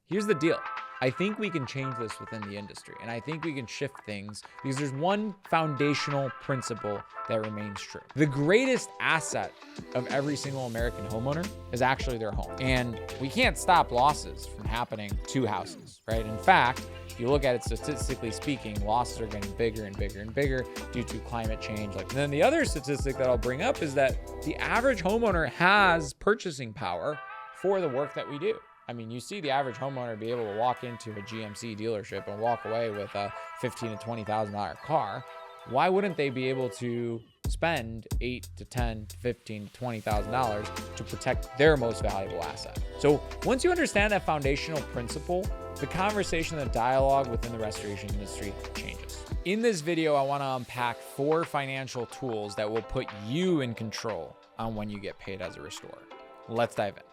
Here's the deal. I think we can change this within the industry, and I think we can shift things because there's one foundational principle that remains true. The greatest asset of every single American homeowner is actually their home. And we can't stop losses from happening to houses, right? In fact, if you look at it statistically speaking, losses are getting bigger and bigger and bigger due to climate change. And then the other statistic that I'll bring up is that the average homeowner has purchasing power for the work that we do. I mean, you see the average homeowner be able to walk into a GMC dealership and walk away with a $15,000 to $20,000 car. Why wouldn't they be able to spend $8,000 to $10,000 to $15,000 to $20,000 to protect their most valuable asset? So once you understand that foundational principle, the conversation and the dialogue within the restoration industry changes. In this video, I want to unpack 4 financial tools that will put you in control on when you get paid as a restorer. Let's dive in.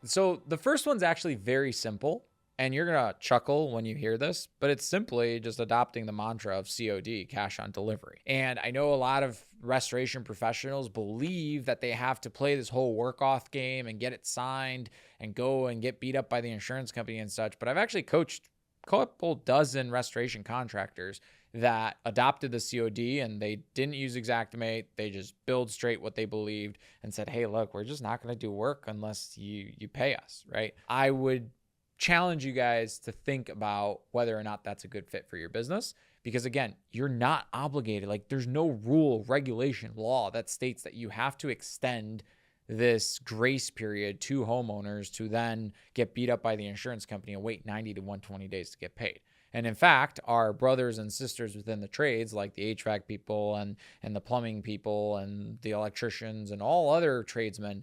So the first one's actually very simple, and you're going to chuckle when you hear this, but it's simply just adopting the mantra of COD, cash on delivery. And I know a lot of restoration professionals believe that they have to play this whole work-off game and get it signed and go and get beat up by the insurance company and such. But I've actually coached a couple dozen restoration contractors that adopted the COD, and they didn't use Xactimate. They just billed straight what they believed and said, hey, look, we're just not going to do work unless you pay us, right? I would challenge you guys to think about whether or not that's a good fit for your business. Because again, you're not obligated. Like, there's no rule, regulation, law that states that you have to extend this grace period to homeowners to then get beat up by the insurance company and wait 90 to 120 days to get paid. And in fact, our brothers and sisters within the trades, like the HVAC people and the plumbing people and the electricians and all other tradesmen,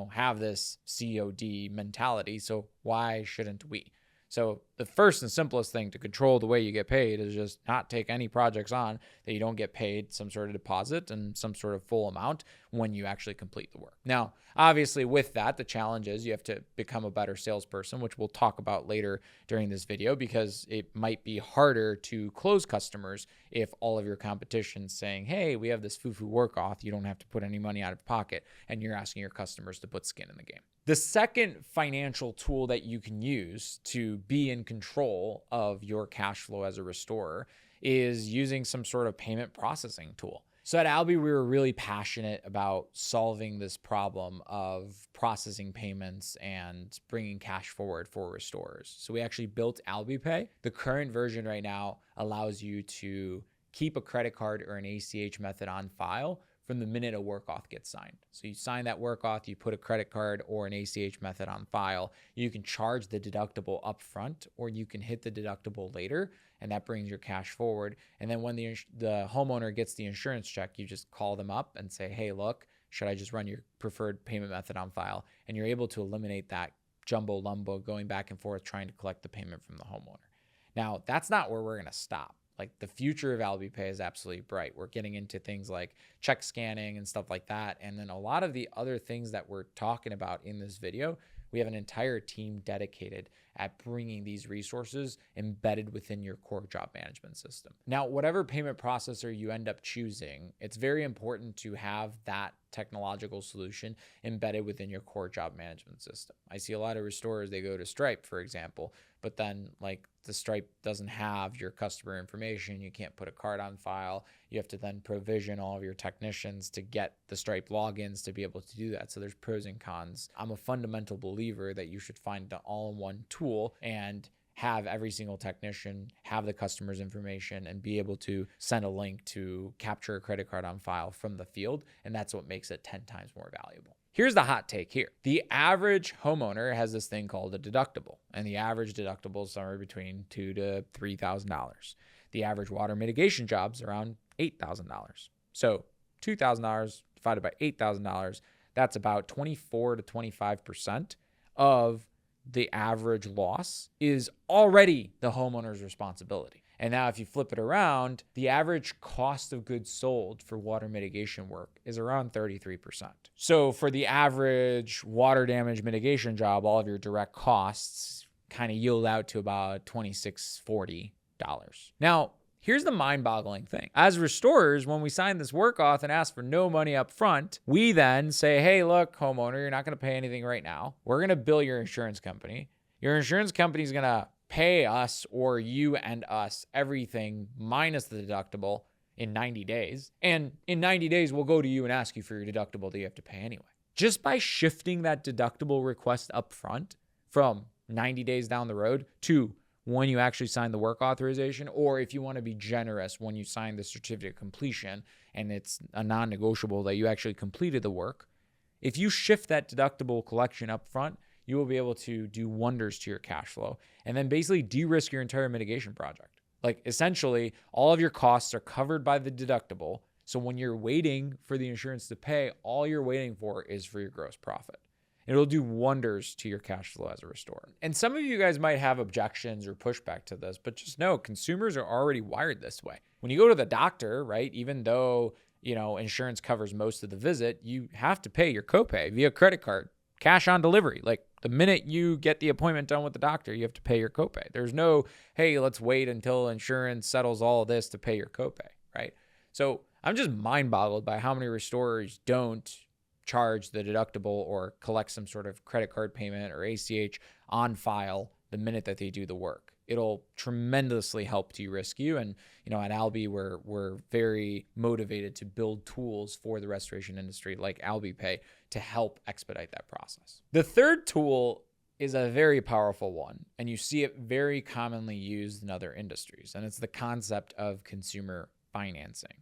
have this COD mentality. So why shouldn't we? So the first and simplest thing to control the way you get paid is just not take any projects on that you don't get paid some sort of deposit and some sort of full amount when you actually complete the work. Now, obviously with that, the challenge is you have to become a better salesperson, which we'll talk about later during this video, because it might be harder to close customers if all of your competition's saying, hey, we have this foo-foo work off, you don't have to put any money out of pocket, and you're asking your customers to put skin in the game. The second financial tool that you can use to be in control of your cash flow as a restorer is using some sort of payment processing tool. So at Albi, we were really passionate about solving this problem of processing payments and bringing cash forward for restorers. So we actually built Albi Pay. The current version right now allows you to keep a credit card or an ACH method on file from the minute a work-off gets signed. So you sign that work-off, you put a credit card or an ACH method on file. You can charge the deductible upfront, or you can hit the deductible later, and that brings your cash forward. And then when the homeowner gets the insurance check, you just call them up and say, hey, look, should I just run your preferred payment method on file? And you're able to eliminate that jumbo lumbo going back and forth trying to collect the payment from the homeowner. Now, that's not where we're going to stop. Like, the future of Albi Pay is absolutely bright. We're getting into things like check scanning and stuff like that. And then a lot of the other things that we're talking about in this video, we have an entire team dedicated at bringing these resources embedded within your core job management system. Now, whatever payment processor you end up choosing, it's very important to have that technological solution embedded within your core job management system. I see a lot of restorers, they go to Stripe, for example, but then like the Stripe doesn't have your customer information. You can't put a card on file. You have to then provision all of your technicians to get the Stripe logins to be able to do that. So there's pros and cons. I'm a fundamental believer that you should find an all-in-one tool and have every single technician have the customer's information and be able to send a link to capture a credit card on file from the field. And that's what makes it 10 times more valuable. Here's the hot take here. The average homeowner has this thing called a deductible, and the average deductible is somewhere between $2,000 to $3,000. The average water mitigation job's around $8,000. So $2,000 divided by $8,000, that's about 24 to 25% of the average loss is already the homeowner's responsibility. And now if you flip it around, the average cost of goods sold for water mitigation work is around 33%. So for the average water damage mitigation job, all of your direct costs kind of yield out to about $2,640. Now, Here's the mind-boggling thing. As restorers, when we sign this work auth and ask for no money up front, we then say, hey, look, homeowner, you're not going to pay anything right now. We're going to bill your insurance company. Your insurance company is going to pay us, or you and us, everything minus the deductible in 90 days. And in 90 days, we'll go to you and ask you for your deductible that you have to pay anyway. Just by shifting that deductible request up front from 90 days down the road to when you actually sign the work authorization, or if you want to be generous, when you sign the certificate of completion and it's a non-negotiable that you actually completed the work, if you shift that deductible collection up front, you will be able to do wonders to your cash flow and then basically de-risk your entire mitigation project. Like essentially, all of your costs are covered by the deductible. So when you're waiting for the insurance to pay, all you're waiting for is for your gross profit. It'll do wonders to your cash flow as a restorer. And some of you guys might have objections or pushback to this, but just know consumers are already wired this way. When you go to the doctor, right, even though, insurance covers most of the visit, you have to pay your copay via credit card, cash on delivery. Like the minute you get the appointment done with the doctor, you have to pay your copay. There's no, hey, let's wait until insurance settles all of this to pay your copay, right? So I'm just mind boggled by how many restorers don't charge the deductible or collect some sort of credit card payment or ACH on file the minute that they do the work. It'll tremendously help de-risk you. And, at Albi, we're very motivated to build tools for the restoration industry like Albi Pay to help expedite that process. The third tool is a very powerful one, and you see it very commonly used in other industries, and it's the concept of consumer financing.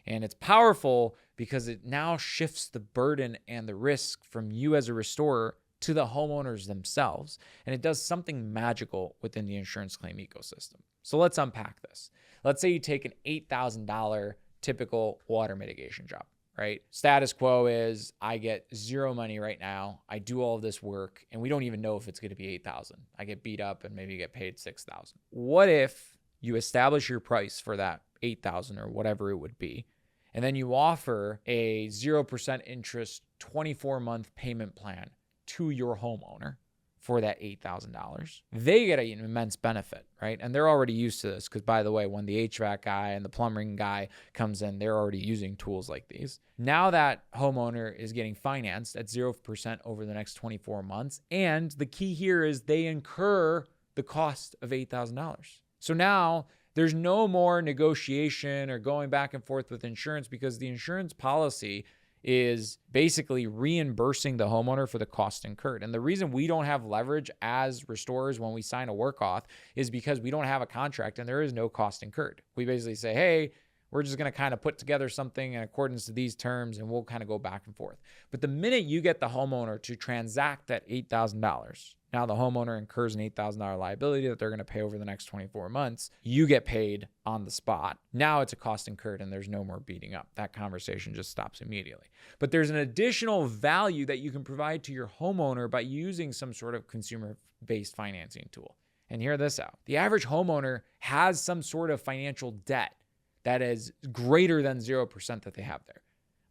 And it's powerful because it now shifts the burden and the risk from you as a restorer to the homeowners themselves. And it does something magical within the insurance claim ecosystem. So let's unpack this. Let's say you take an $8,000 typical water mitigation job, right? Status quo is I get zero money right now. I do all of this work and we don't even know if it's going to be $8,000. I get beat up and maybe get paid $6,000. What if you establish your price for that $8,000 or whatever it would be, and then you offer a 0% interest 24-month payment plan to your homeowner for that $8,000? They get an immense benefit, right? And they're already used to this because, by the way, when the HVAC guy and the plumbing guy comes in, they're already using tools like these. Now that homeowner is getting financed at 0% over the next 24 months. And the key here is they incur the cost of $8,000. So now there's no more negotiation or going back and forth with insurance because the insurance policy is basically reimbursing the homeowner for the cost incurred. And the reason we don't have leverage as restorers when we sign a work auth is because we don't have a contract and there is no cost incurred. We basically say, hey, we're just going to kind of put together something in accordance to these terms and we'll kind of go back and forth. But the minute you get the homeowner to transact that $8,000, now the homeowner incurs an $8,000 liability that they're going to pay over the next 24 months. You get paid on the spot. Now it's a cost incurred and there's no more beating up. That conversation just stops immediately. But there's an additional value that you can provide to your homeowner by using some sort of consumer-based financing tool. And hear this out. The average homeowner has some sort of financial debt that is greater than 0% that they have there.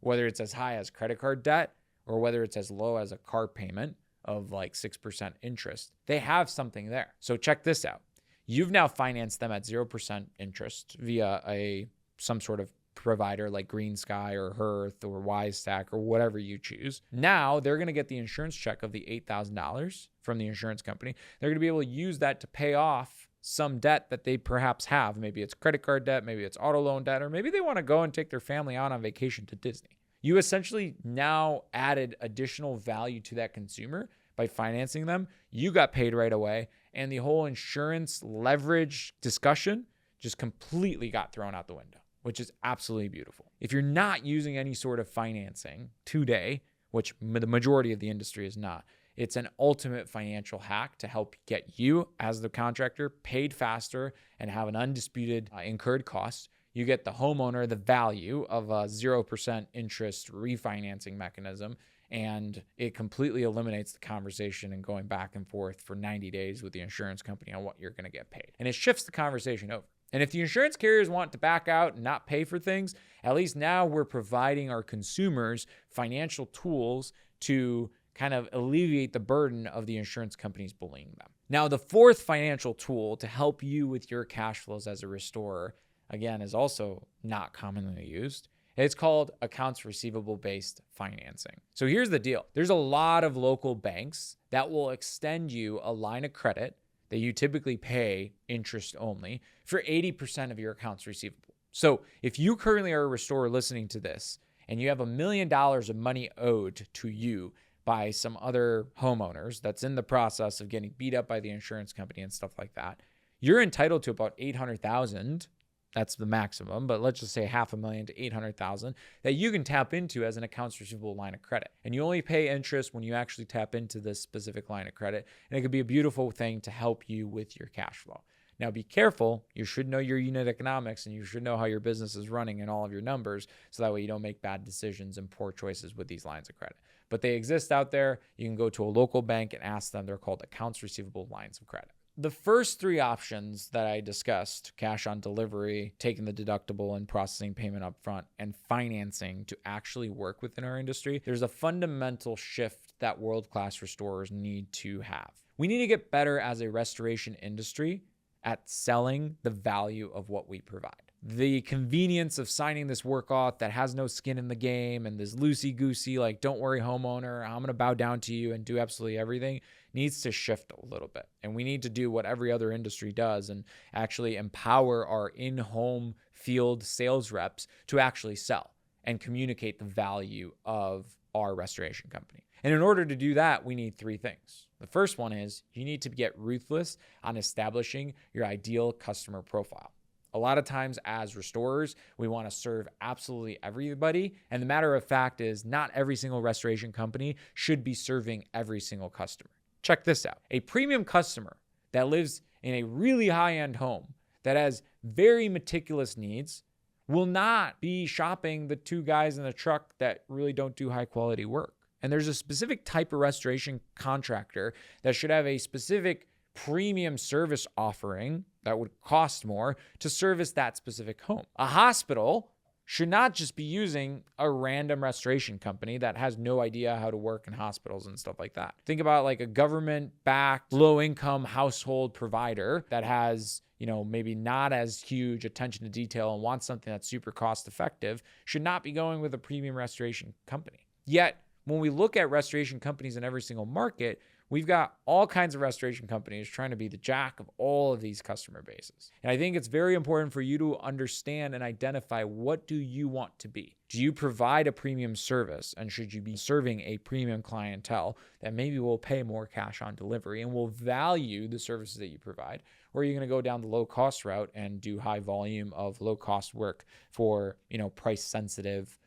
Whether it's as high as credit card debt or whether it's as low as a car payment of like 6% interest, they have something there. So check this out. You've now financed them at 0% interest via some sort of provider like Green Sky or Hearth or WiseStack or whatever you choose. Now they're going to get the insurance check of the $8,000 from the insurance company. They're going to be able to use that to pay off some debt that they perhaps have. Maybe it's credit card debt, maybe it's auto loan debt, or maybe they want to go and take their family out on vacation to Disney. You essentially now added additional value to that consumer by financing them. You got paid right away, and the whole insurance leverage discussion just completely got thrown out the window, which is absolutely beautiful. If you're not using any sort of financing today, which the majority of the industry is not, it's an ultimate financial hack to help get you as the contractor paid faster and have an undisputed incurred cost. You get the homeowner the value of a 0% interest refinancing mechanism, and it completely eliminates the conversation and going back and forth for 90 days with the insurance company on what you're going to get paid. And it shifts the conversation over. And if the insurance carriers want to back out and not pay for things, at least now we're providing our consumers financial tools to kind of alleviate the burden of the insurance companies bullying them. Now, the fourth financial tool to help you with your cash flows as a restorer again, is also not commonly used. It's called accounts receivable based financing. So here's the deal. There's a lot of local banks that will extend you a line of credit that you typically pay interest only for 80% of your accounts receivable. So if you currently are a restorer listening to this and you have $1 million of money owed to you by some other homeowners that's in the process of getting beat up by the insurance company and stuff like that, you're entitled to about $800,000. That's the maximum, but let's just say $500,000 to $800,000 that you can tap into as an accounts receivable line of credit. And you only pay interest when you actually tap into this specific line of credit. And it could be a beautiful thing to help you with your cash flow. Now be careful. You should know your unit economics and you should know how your business is running and all of your numbers. So that way you don't make bad decisions and poor choices with these lines of credit. But they exist out there. You can go to a local bank and ask them. They're called accounts receivable lines of credit. The first three options that I discussed, cash on delivery, taking the deductible and processing payment up front, and financing to actually work within our industry, there's a fundamental shift that world-class restorers need to have. We need to get better as a restoration industry at selling the value of what we provide. The convenience of signing this work off that has no skin in the game and this loosey-goosey, like, don't worry, homeowner, I'm going to bow down to you and do absolutely everything, needs to shift a little bit. And we need to do what every other industry does and actually empower our in-home field sales reps to actually sell and communicate the value of our restoration company. And in order to do that, we need three things. The first one is you need to get ruthless on establishing your ideal customer profile. A lot of times as restorers, we want to serve absolutely everybody. And the matter of fact is not every single restoration company should be serving every single customer. Check this out. A premium customer that lives in a really high-end home that has very meticulous needs will not be shopping the two guys in the truck that really don't do high-quality work. And there's a specific type of restoration contractor that should have a specific premium service offering that would cost more to service that specific home. A hospital should not just be using a random restoration company that has no idea how to work in hospitals and stuff like that. Think about like a government-backed, low-income household provider that has, maybe not as huge attention to detail and wants something that's super cost-effective, should not be going with a premium restoration company. Yet, when we look at restoration companies in every single market, we've got all kinds of restoration companies trying to be the jack of all of these customer bases. And I think it's very important for you to understand and identify, what do you want to be? Do you provide a premium service? And should you be serving a premium clientele that maybe will pay more cash on delivery and will value the services that you provide? Or are you going to go down the low cost route and do high volume of low cost work for, price sensitive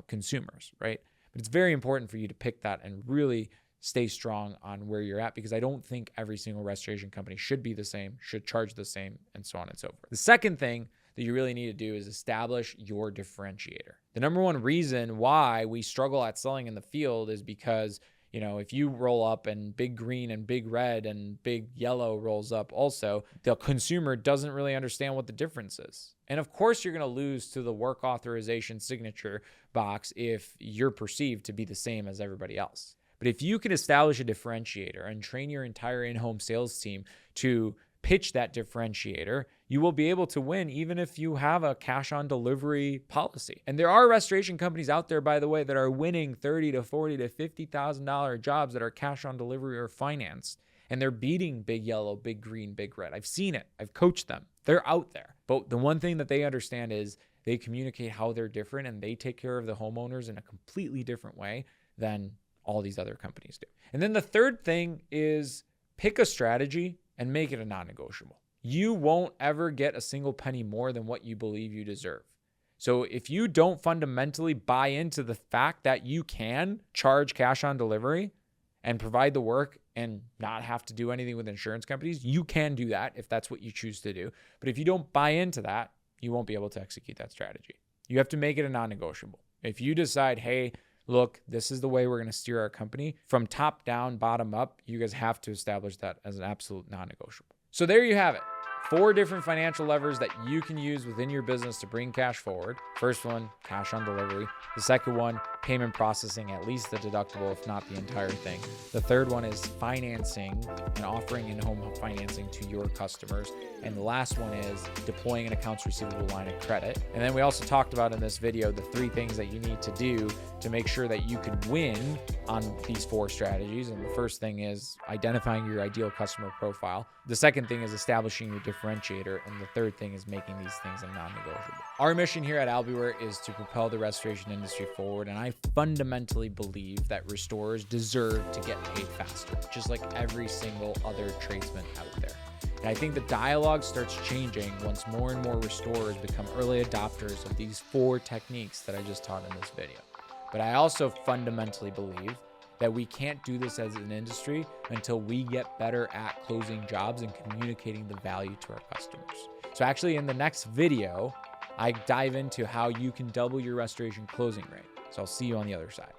consumers, right? But it's very important for you to pick that and really stay strong on where you're at, because I don't think every single restoration company should be the same, should charge the same, and so on and so forth. The second thing that you really need to do is establish your differentiator. The number one reason why we struggle at selling in the field is because, if you roll up and big green and big red and big yellow rolls up also, the consumer doesn't really understand what the difference is. And of course, you're going to lose to the work authorization signature box if you're perceived to be the same as everybody else. But if you can establish a differentiator and train your entire in-home sales team to pitch that differentiator, you will be able to win even if you have a cash on delivery policy. And there are restoration companies out there, by the way, that are winning $30,000 to $40,000 to $50,000 jobs that are cash on delivery or financed. And they're beating big yellow, big green, big red. I've seen it. I've coached them. They're out there. But the one thing that they understand is they communicate how they're different and they take care of the homeowners in a completely different way than all these other companies do. And then the third thing is pick a strategy and make it a non-negotiable. You won't ever get a single penny more than what you believe you deserve. So if you don't fundamentally buy into the fact that you can charge cash on delivery and provide the work and not have to do anything with insurance companies, you can do that if that's what you choose to do. But if you don't buy into that, you won't be able to execute that strategy. You have to make it a non-negotiable. If you decide, hey, look, this is the way we're going to steer our company from top down, bottom up, you guys have to establish that as an absolute non-negotiable. So there you have it. 4 different financial levers that you can use within your business to bring cash forward. First one, cash on delivery. The second one, payment processing at least the deductible, if not the entire thing. The third one is financing and offering in-home financing to your customers. And the last one is deploying an accounts receivable line of credit. And then we also talked about in this video the 3 things that you need to do to make sure that you can win on these 4 strategies. And the first thing is identifying your ideal customer profile. The second thing is establishing your differentiator. And the third thing is making these things a non-negotiable. Our mission here at Albiware is to propel the restoration industry forward. And I fundamentally believe that restorers deserve to get paid faster, just like every single other tradesman out there. And I think the dialogue starts changing once more and more restorers become early adopters of these 4 techniques that I just taught in this video. But I also fundamentally believe that we can't do this as an industry until we get better at closing jobs and communicating the value to our customers. So actually in the next video, I dive into how you can double your restoration closing rate. So I'll see you on the other side.